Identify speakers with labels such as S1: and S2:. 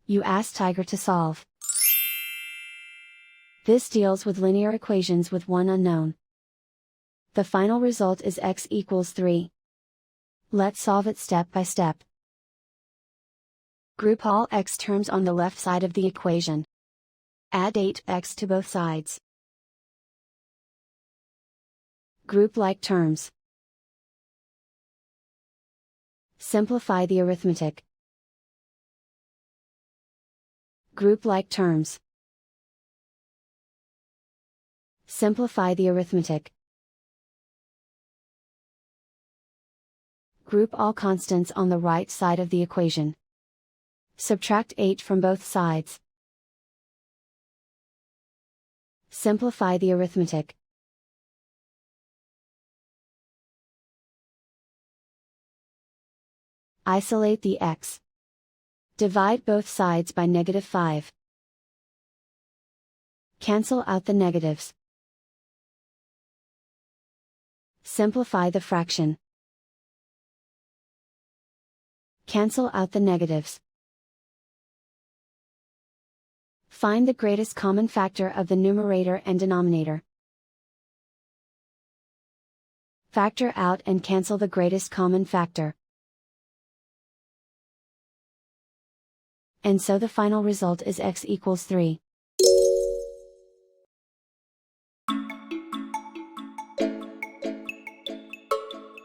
S1: You ask Tiger to solve. This deals with linear equations with one unknown. The final result is x equals 3. Let's solve it step by step. Group all x terms on the left side of the equation. Add 8x to both sides. Group like terms. Simplify the arithmetic. Group like terms. Simplify the arithmetic. Group all constants on the right side of the equation. Subtract 8 from both sides. Simplify the arithmetic. Isolate the x. Divide both sides by -5. Cancel out the negatives. Simplify the fraction. Cancel out the negatives. Find the greatest common factor of the numerator and denominator. Factor out and cancel the greatest common factor. And so the final result is x equals 3.